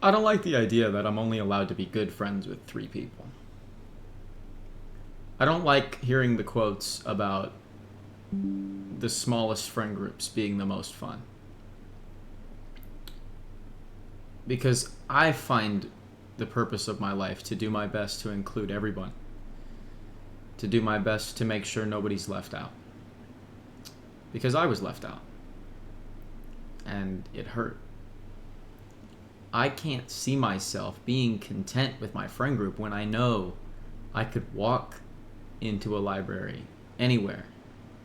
I don't like the idea that I'm only allowed to be good friends with 3 people. I don't like hearing the quotes about the smallest friend groups being the most fun. Because I find the purpose of my life to do my best to include everyone, to do my best to make sure nobody's left out. Because I was left out. And it hurt. I can't see myself being content with my friend group when I know I could walk into a library anywhere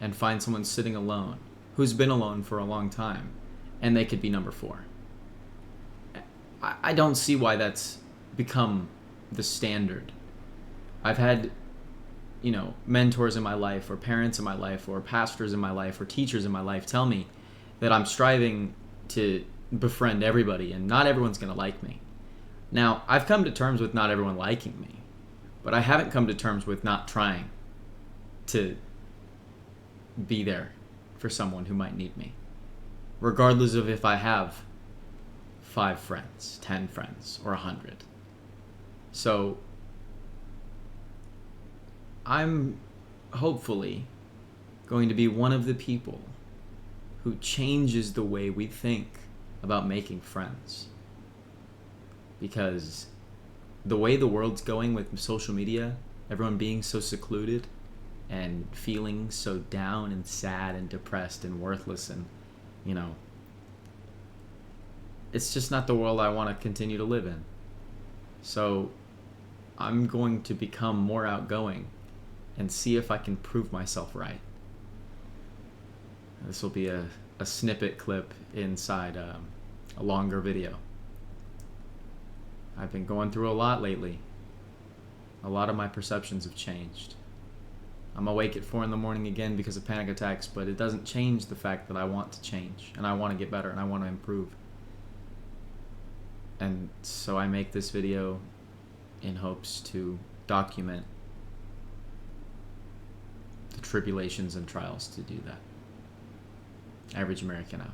and find someone sitting alone who's been alone for a long time, and they could be number 4. I don't see why that's become the standard. I've had, mentors in my life, or parents in my life, or pastors in my life, or teachers in my life tell me that I'm striving to befriend everybody, and not everyone's going to like me. Now, I've come to terms with not everyone liking me, but I haven't come to terms with not trying to be there for someone who might need me, regardless of if I have 5 friends, 10 friends, or 100. So I'm hopefully going to be one of the people who changes the way we think about making friends. Because the way the world's going with social media, everyone being so secluded and feeling so down and sad and depressed and worthless, and it's just not the world I want to continue to live in. So I'm going to become more outgoing and see if I can prove myself right. This will be a snippet clip inside a longer video. I've been going through a lot lately. A lot of my perceptions have changed. I'm awake at 4 a.m. again because of panic attacks, but it doesn't change the fact that I want to change, and I want to get better, and I want to improve. And so I make this video in hopes to document the tribulations and trials to do that. Average American out.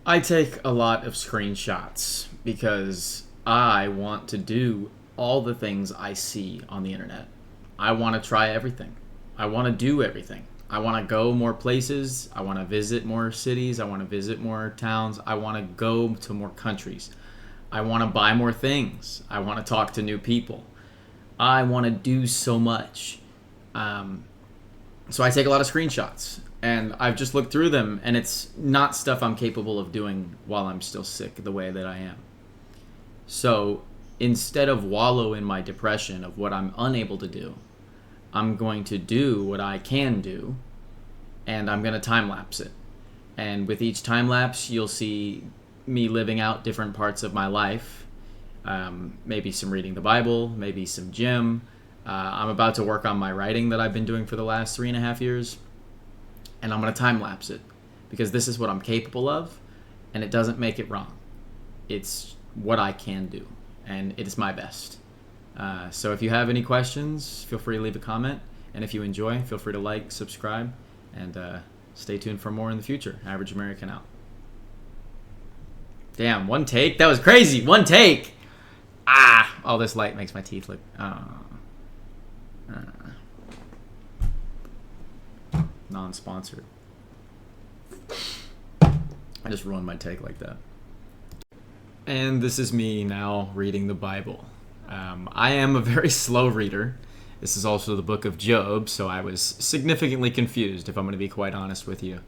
I take a lot of screenshots because I want to do all the things I see on the internet. I want to try everything. I want to do everything. I want to go more places. I want to visit more cities. I want to visit more towns. I want to go to more countries. I want to buy more things. I want to talk to new people. I want to do so much. So I take a lot of screenshots, and I've just looked through them, and it's not stuff I'm capable of doing while I'm still sick the way that I am. So instead of wallow in my depression of what I'm unable to do, I'm going to do what I can do, and I'm going to time-lapse it. And with each time-lapse, you'll see me living out different parts of my life. Maybe some reading the Bible, maybe some gym. I'm about to work on my writing that I've been doing for the last 3.5 years, and I'm going to time-lapse it because this is what I'm capable of, and it doesn't make it wrong. It's what I can do, and it is my best. So if you have any questions, feel free to leave a comment, and if you enjoy, feel free to like, subscribe, and stay tuned for more in the future. Average American out. Damn, 1 take? That was crazy! 1 take! All this light makes my teeth look... non-sponsored. I just ruined my take like that. And this is me now reading the Bible. I am a very slow reader. This is also the book of Job, so I was significantly confused, if I'm going to be quite honest with you.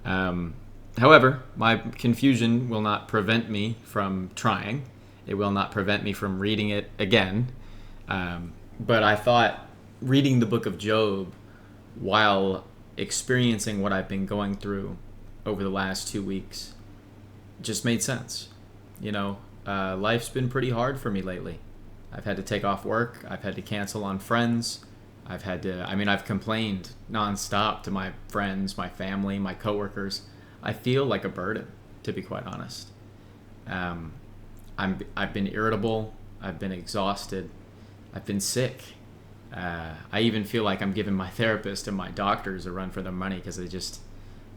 However, my confusion will not prevent me from trying. It will not prevent me from reading it again. But I thought reading the book of Job while experiencing what I've been going through over the last 2 weeks just made sense. Life's been pretty hard for me lately. I've had to take off work. I've had to cancel on friends. I've complained nonstop to my friends, my family, my coworkers. I feel like a burden, to be quite honest. I've been irritable. I've been exhausted. I've been sick. I even feel like I'm giving my therapist and my doctors a run for their money because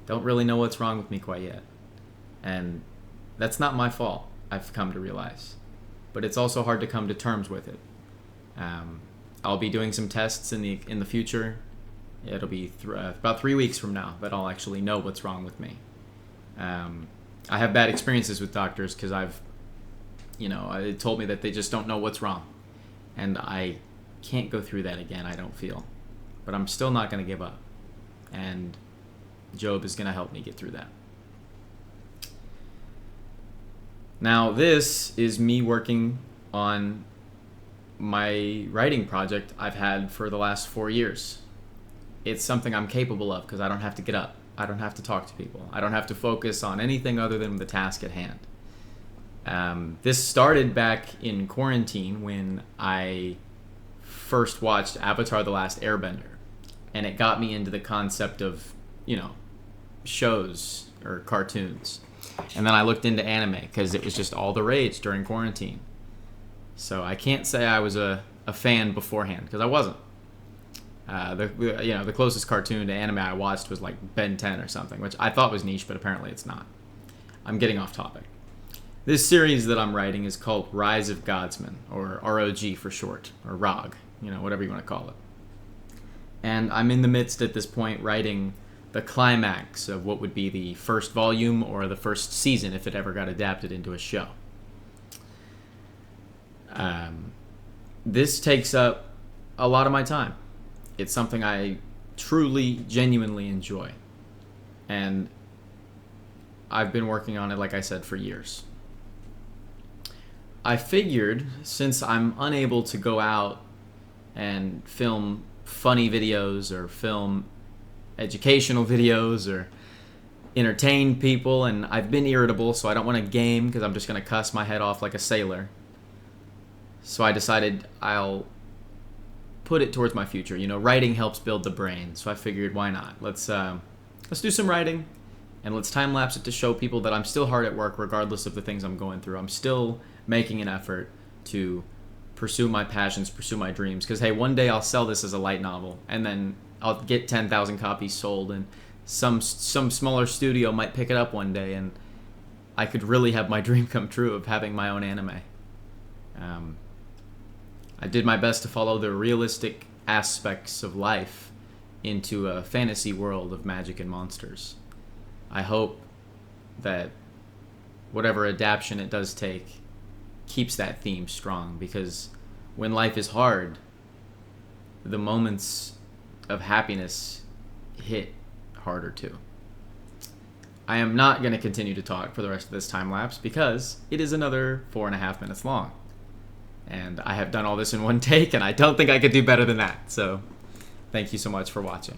don't really know what's wrong with me quite yet. And that's not my fault, I've come to realize. But it's also hard to come to terms with it. I'll be doing some tests in the future. It'll be about 3 weeks from now that I'll actually know what's wrong with me. I have bad experiences with doctors because it told me that they just don't know what's wrong. And I can't go through that again, I don't feel. But I'm still not going to give up. And Job is going to help me get through that. Now, this is me working on my writing project I've had for the last 4 years. It's something I'm capable of because I don't have to get up. I don't have to talk to people. I don't have to focus on anything other than the task at hand. This started back in quarantine when I first watched Avatar: The Last Airbender. And it got me into the concept of, shows or cartoons. And then I looked into anime because it was just all the rage during quarantine. So I can't say I was a fan beforehand because I wasn't. The closest cartoon to anime I watched was like Ben 10 or something, which I thought was niche, but apparently it's not. I'm getting off topic. This series that I'm writing is called Rise of Godsmen, or ROG for short, or ROG, whatever you want to call it. And I'm in the midst at this point writing the climax of what would be the first volume or the first season if it ever got adapted into a show. This takes up a lot of my time. It's something I truly, genuinely enjoy. And I've been working on it, like I said, for years. I figured, since I'm unable to go out and film funny videos or film educational videos or entertain people, and I've been irritable, so I don't want to game because I'm just going to cuss my head off like a sailor. So I decided I'll put it towards my future. Writing helps build the brain, so I figured, why not? Let's do some writing, and let's time-lapse it to show people that I'm still hard at work regardless of the things I'm going through. I'm still making an effort to pursue my passions, pursue my dreams, because, hey, one day I'll sell this as a light novel, and then I'll get 10,000 copies sold, and some smaller studio might pick it up one day, and I could really have my dream come true of having my own anime. I did my best to follow the realistic aspects of life into a fantasy world of magic and monsters. I hope that whatever adaptation it does take keeps that theme strong, because when life is hard, the moments of happiness hit harder too. I am not going to continue to talk for the rest of this time lapse because it is another 4.5 minutes long. And I have done all this in one take, and I don't think I could do better than that. So, thank you so much for watching.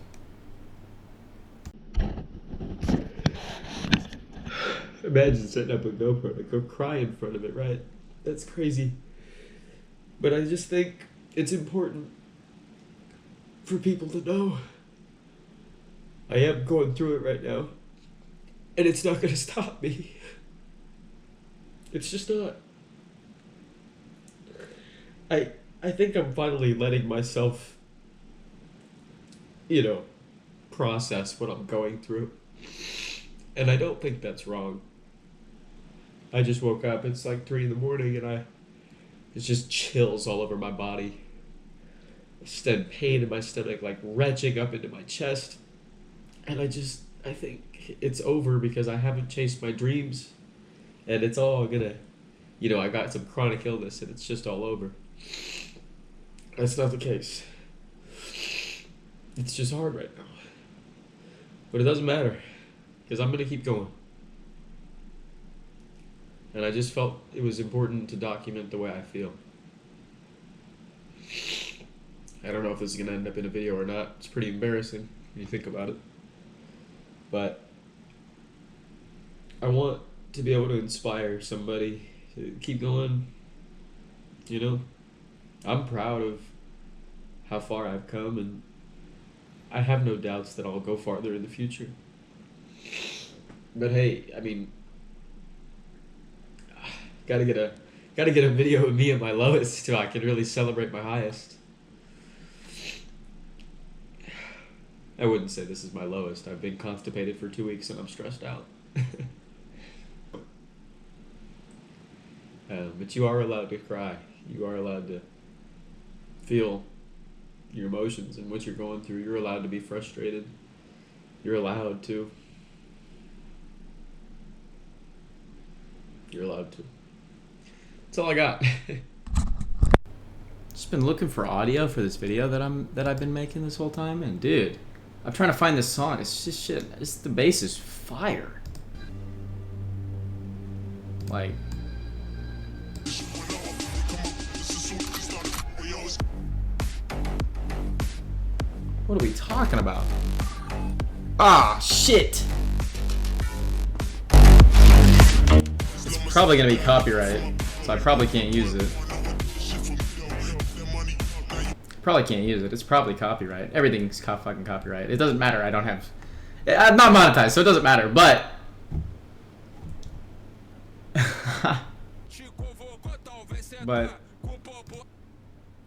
Imagine setting up a GoPro to go cry in front of it, right? That's crazy. But I just think it's important for people to know I am going through it right now. And it's not going to stop me. It's just not. I think I'm finally letting myself, process what I'm going through. And I don't think that's wrong. I just woke up, it's like 3 in the morning, and it's just chills all over my body. Instead, pain in my stomach, like retching up into my chest. And I think it's over because I haven't chased my dreams. And it's all gonna, I got some chronic illness and it's just all over. That's not the case. It's just hard right now. But it doesn't matter, because I'm going to keep going. And I just felt it was important to document the way I feel. I don't know if this is going to end up in a video or not. It's pretty embarrassing when you think about it. But I want to be able to inspire somebody to keep going. I'm proud of how far I've come, and I have no doubts that I'll go farther in the future. But hey, gotta get a video of me at my lowest so I can really celebrate my highest. I wouldn't say this is my lowest. I've been constipated for 2 weeks and I'm stressed out. But you are allowed to cry. You are allowed to feel your emotions and what you're going through. You're allowed to be frustrated. You're allowed to. You're allowed to. That's all I got. Just been looking for audio for this video that I've been making this whole time, and dude, I'm trying to find this song. It's just shit. The bass is fire. Like, what are we talking about? Ah, shit. It's probably gonna be copyright, so I probably can't use it. Probably can't use it. It's probably copyright. Everything's fucking copyright. It doesn't matter. I don't have. I'm not monetized, so it doesn't matter. But but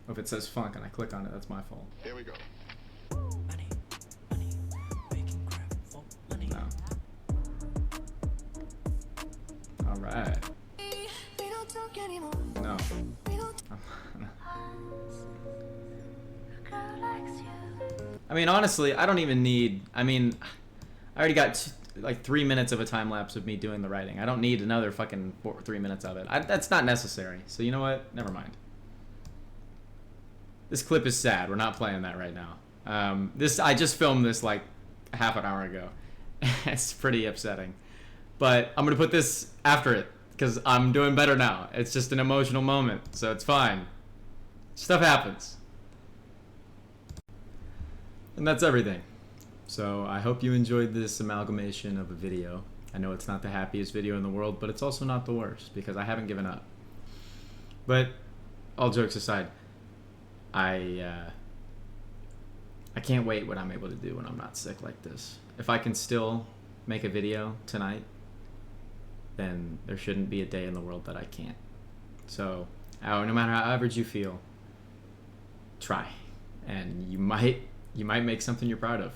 if it says funk and I click on it, that's my fault. Here we go. No. All right. No. I mean, honestly, I don't even need. I mean, I already got like 3 minutes of a time lapse of me doing the writing. I don't need another fucking 3 minutes of it. That's not necessary. So you know what? Never mind. This clip is sad. We're not playing that right now. I just filmed this like half an hour ago. It's pretty upsetting. But I'm gonna put this after it because I'm doing better now. It's just an emotional moment, so it's fine. Stuff happens. And that's everything. So I hope you enjoyed this amalgamation of a video. I know it's not the happiest video in the world, but it's also not the worst because I haven't given up. But all jokes aside, I can't wait what I'm able to do when I'm not sick like this. If I can still make a video tonight, then there shouldn't be a day in the world that I can't. So no matter how average you feel, try. And you might make something you're proud of.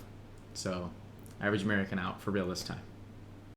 So, Average American out for real this time.